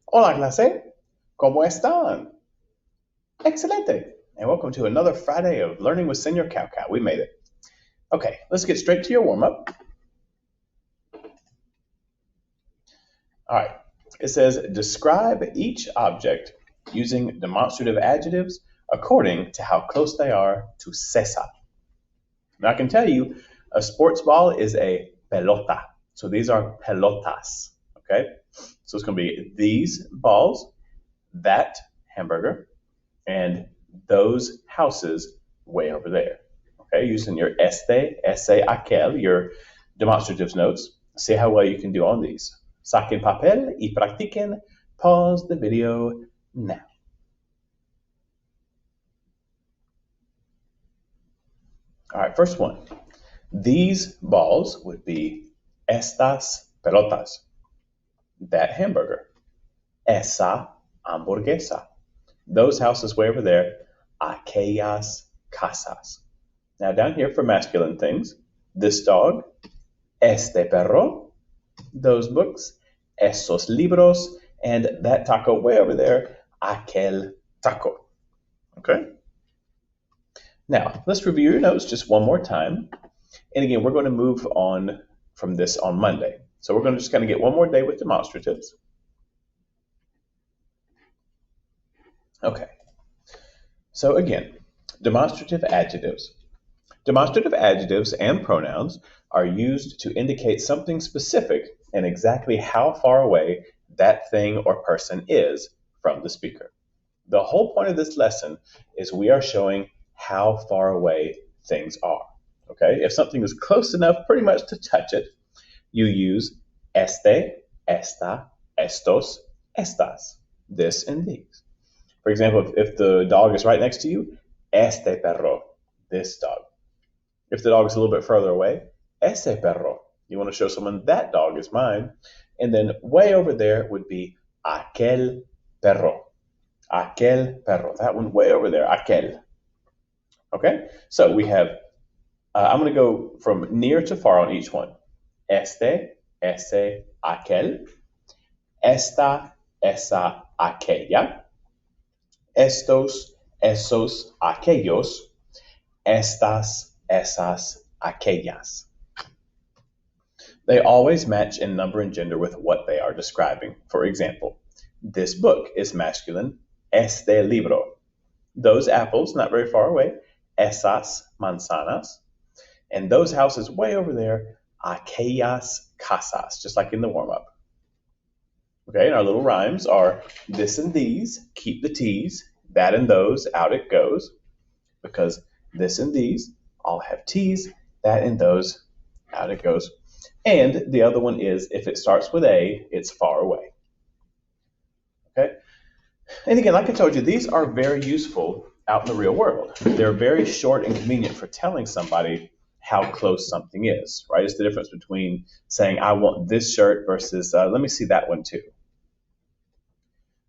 Hola clase, ¿cómo están? Excelente. And welcome to another Friday of Learning with Senor Cow Cow. We made it. Okay, let's get straight to your warm up. All right. It says describe each object using demonstrative adjectives according to how close they are to César. Now I can tell you a sports ball is a pelota. So these are pelotas. Okay? So it's going to be these balls, that hamburger, and those houses way over there. Okay, using your aquel, your demonstratives notes. See how well you can do on these. Saquen papel y practiquen. Pause the video now. All right, first one. These balls would be estas pelotas. That hamburger. Esa hamburguesa. Those houses way over there. Aquellas casas. Now down here for masculine things, this dog, este perro, those books, esos libros, and that taco way over there, aquel taco. Okay? Now, let's review your notes just one more time. And again, we're going to move on from this on Monday. So we're going to just kind of get one more day with demonstratives. Okay. So again, demonstrative adjectives. Demonstrative adjectives and pronouns are used to indicate something specific and exactly how far away that thing or person is from the speaker. The whole point of this lesson is we are showing how far away things are. Okay? If something is close enough pretty much to touch it, you use este, esta, estos, estas, this and these. For example, if the dog is right next to you, este perro, this dog. If the dog is a little bit further away, ese perro. You want to show someone that dog is mine. And then way over there would be aquel perro. Aquel perro. That one way over there, aquel. Okay? So we have, I'm going to go from near to far on each one. Este, ese, aquel. Esta, esa, aquella. Estos, esos, aquellos. Estas, esas, aquellas. They always match in number and gender with what they are describing. For example, this book is masculine, este libro. Those apples, not very far away, esas manzanas. And those houses way over there, aquellas casas, just like in the warm-up. Okay, and our little rhymes are this and these, keep the T's, that and those, out it goes, because this and these all have T's, that and those, out it goes. And the other one is if it starts with A, it's far away. Okay? And again, like I told you, these are very useful out in the real world. They're very short and convenient for telling somebody how close something is, right? It's the difference between saying, I want this shirt versus, let me see that one too.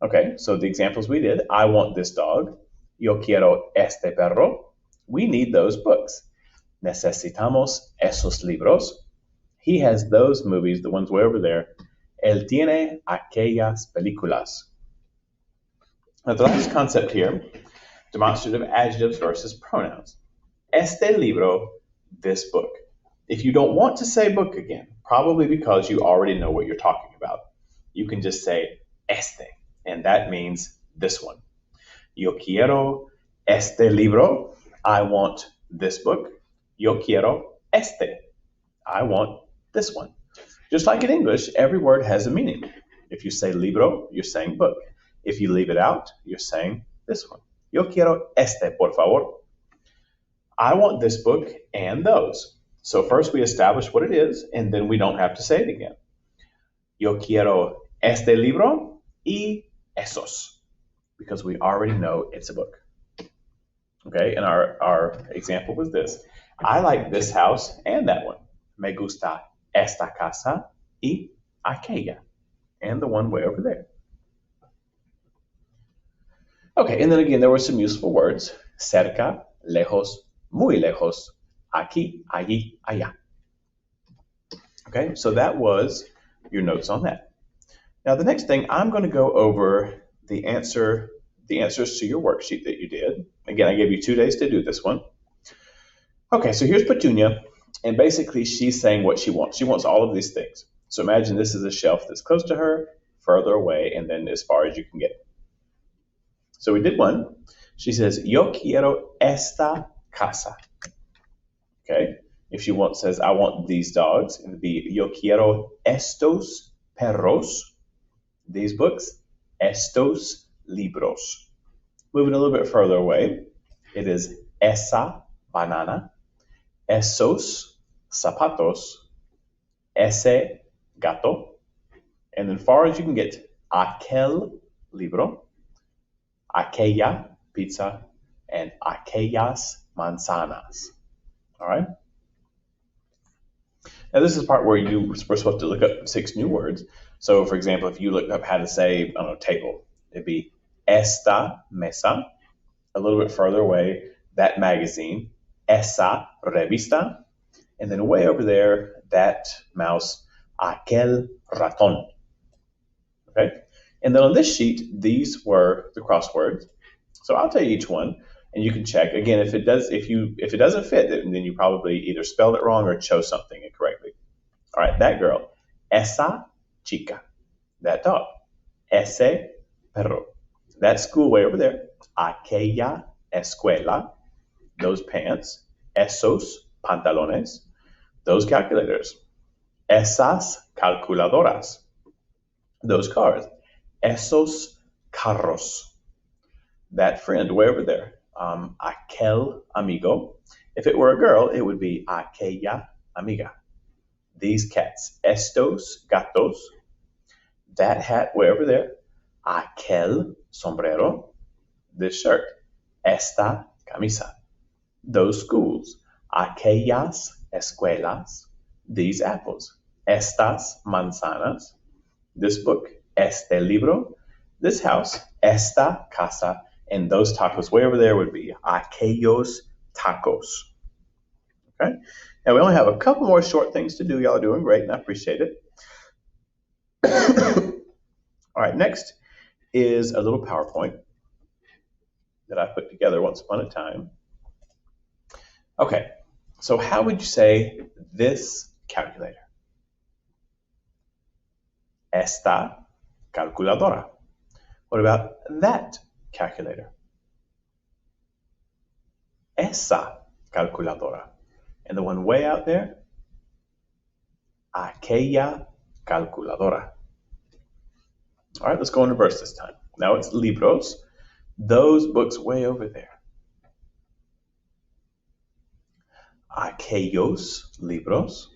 Okay, so the examples we did, I want this dog, yo quiero este perro. We need those books. Necesitamos esos libros. He has those movies, the ones way over there. Él tiene aquellas películas. Now, the last concept here, demonstrative adjectives versus pronouns. Este libro, this book. If you don't want to say book again, probably because you already know what you're talking about, you can just say este, and that means this one. Yo quiero este libro. I want this book. Yo quiero este. I want this one. Just like in English, every word has a meaning. If you say libro, you're saying book. If you leave it out, you're saying this one. Yo quiero este, por favor. I want this book and those. So first we establish what it is, and then we don't have to say it again. Yo quiero este libro y esos, because we already know it's a book. Okay, and our example was this. I like this house and that one. Me gusta esta casa y aquella, and the one way over there. Okay, and then again, there were some useful words. Cerca, lejos, muy lejos, aquí, allí, allá. Okay, so that was your notes on that. Now, the next thing, I'm going to go over the answers to your worksheet that you did. Again, I gave you 2 days to do this one. Okay, so here's Petunia, and basically she's saying what she wants. She wants all of these things. So imagine this is a shelf that's close to her, further away, and then as far as you can get. So we did one. She says, Yo quiero esta casa. Okay. If she says, I want these dogs, it would be Yo quiero estos perros. These books, estos libros. Moving a little bit further away, it is esa banana, esos zapatos, ese gato, and then far as you can get, aquel libro, aquella pizza, and aquellas manzanas. All right? Now, this is the part where you were supposed to look up 6 new words. So, for example, if you looked up how to say, I don't know, table, it'd be esta mesa. A little bit further away, that magazine, esa revista. And then way over there, that mouse, aquel ratón. Okay? And then on this sheet, these were the crosswords. So I'll tell you each one, and you can check. Again, if it doesn't fit, then you probably either spelled it wrong or chose something incorrectly. All right, that girl, esa chica, that dog, ese perro, that school way over there, aquella escuela, those pants, esos pantalones, those calculators, esas calculadoras, those cars, esos carros, that friend way over there, aquel amigo. If it were a girl, it would be aquella amiga. These cats, estos gatos, that hat way over there, aquel sombrero, this shirt, esta camisa. Those schools, aquellas escuelas, these apples, estas manzanas, this book, este libro, this house, esta casa, and those tacos way over there would be aquellos tacos. Okay? Now we only have a couple more short things to do. Y'all are doing great, and I appreciate it. All right, next is a little PowerPoint that I put together once upon a time. Okay, so how would you say this calculator? Esta calculadora. What about that calculator? Esa calculadora. And the one way out there? Aquella calculadora. All right, let's go into verse this time. Now it's libros. Those books way over there. Aquellos libros.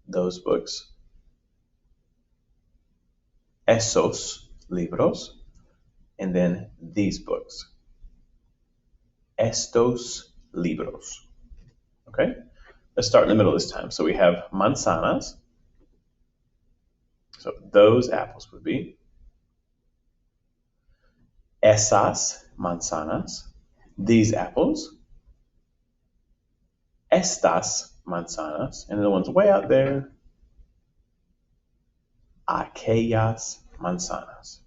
Those books. Esos libros. And then these books. Estos libros. Okay? Let's start in the middle this time. So we have manzanas. So those apples would be esas manzanas, these apples, estas manzanas, and the ones way out there, aquellas manzanas.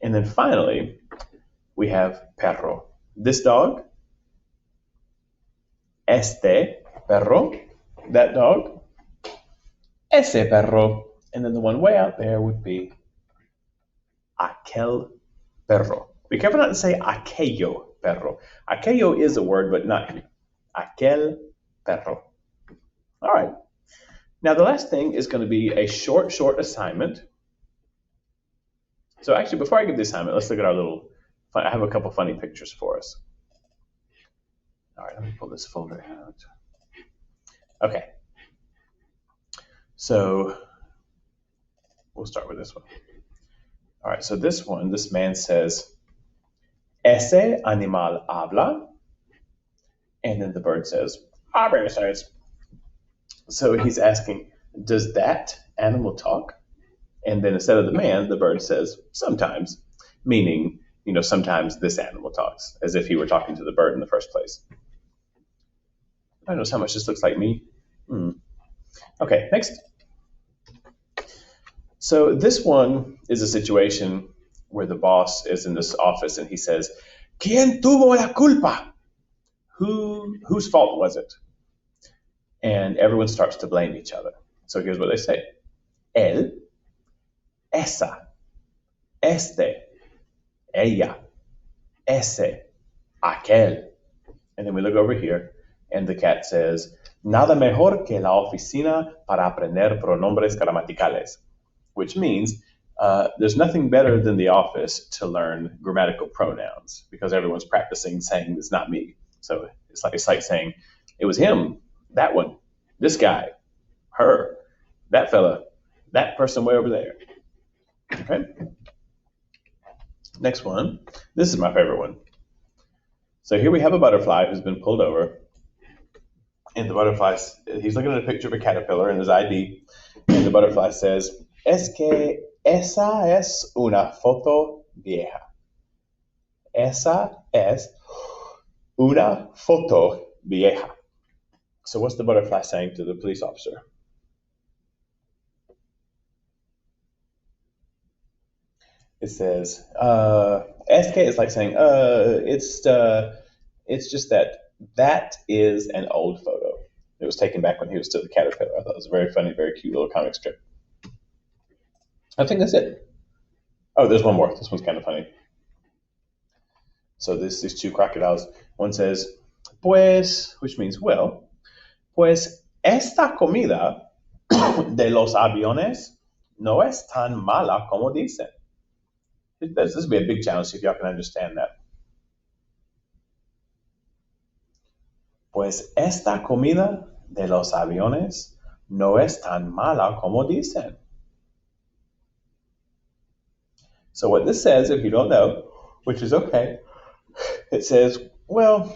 And then finally, we have perro. This dog, este perro, that dog, ese perro. And then the one way out there would be aquel perro. Be careful not to say aquello perro. Aquello is a word, but not aquel perro. All right. Now the last thing is going to be a short assignment. So actually, before I give the assignment, let's look at I have a couple funny pictures for us. All right, let me pull this folder out. Okay. So we'll start with this one. All right, so this man says, ese animal habla, and then the bird says, says. So he's asking, does that animal talk? And then instead of the man, the bird says, sometimes, meaning, sometimes this animal talks, as if he were talking to the bird in the first place. I notice how much this looks like me. Okay, next. So this one is a situation where the boss is in this office and he says, "¿Quién tuvo la culpa?" Whose fault was it? And everyone starts to blame each other. So here's what they say: él, esa, este, ella, ese, aquel. And then we look over here, and the cat says, "Nada mejor que la oficina para aprender pronombres gramaticales," which means there's nothing better than the office to learn grammatical pronouns because everyone's practicing saying it's not me. So it's like saying it was him, that one, this guy, her, that fella, that person way over there. Okay. Next one. This is my favorite one. So here we have a butterfly who's been pulled over, and the butterfly, he's looking at a picture of a caterpillar in his ID, and the butterfly says, "Es que esa es una foto vieja. Esa es una foto vieja." So what's the butterfly saying to the police officer? It says, "Es que" is like saying, it's just that is an old photo. It was taken back when he was still the caterpillar. I thought it was a very funny, very cute little comic strip. I think that's it. Oh, there's one more. This one's kind of funny. So these two crocodiles. One says, "Pues," which means well, "pues esta comida de los aviones no es tan mala como dicen." This will be a big challenge, see if y'all can understand that. "Pues esta comida de los aviones no es tan mala como dicen." So what this says, if you don't know, which is okay, it says, well,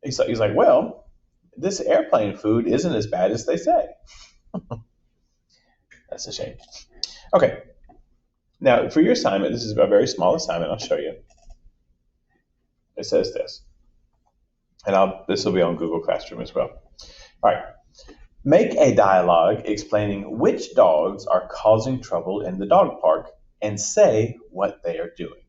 he's like, well, this airplane food isn't as bad as they say. That's a shame. Okay. Now, for your assignment, this is a very small assignment. I'll show you. It says this, and this will be on Google Classroom as well. All right. Make a dialogue explaining which dogs are causing trouble in the dog park and say what they are doing.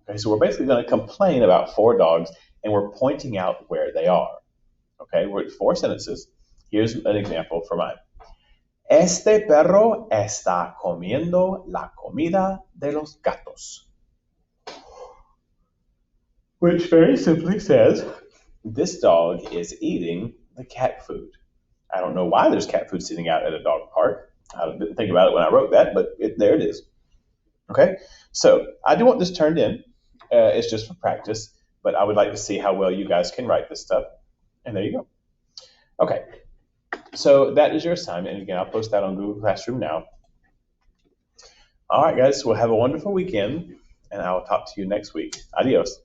Okay, so we're basically going to complain about 4 dogs and we're pointing out where they are. Okay, we're at 4 sentences. Here's an example for mine. Este perro está comiendo la comida de los gatos. Which very simply says, this dog is eating the cat food. I don't know why there's cat food sitting out at a dog park. I didn't think about it when I wrote that, but there it is. Okay, so I do want this turned in. It's just for practice, but I would like to see how well you guys can write this stuff. And there you go. Okay, so that is your assignment. And again, I'll post that on Google Classroom now. All right, guys, well, have a wonderful weekend, and I will talk to you next week. Adios.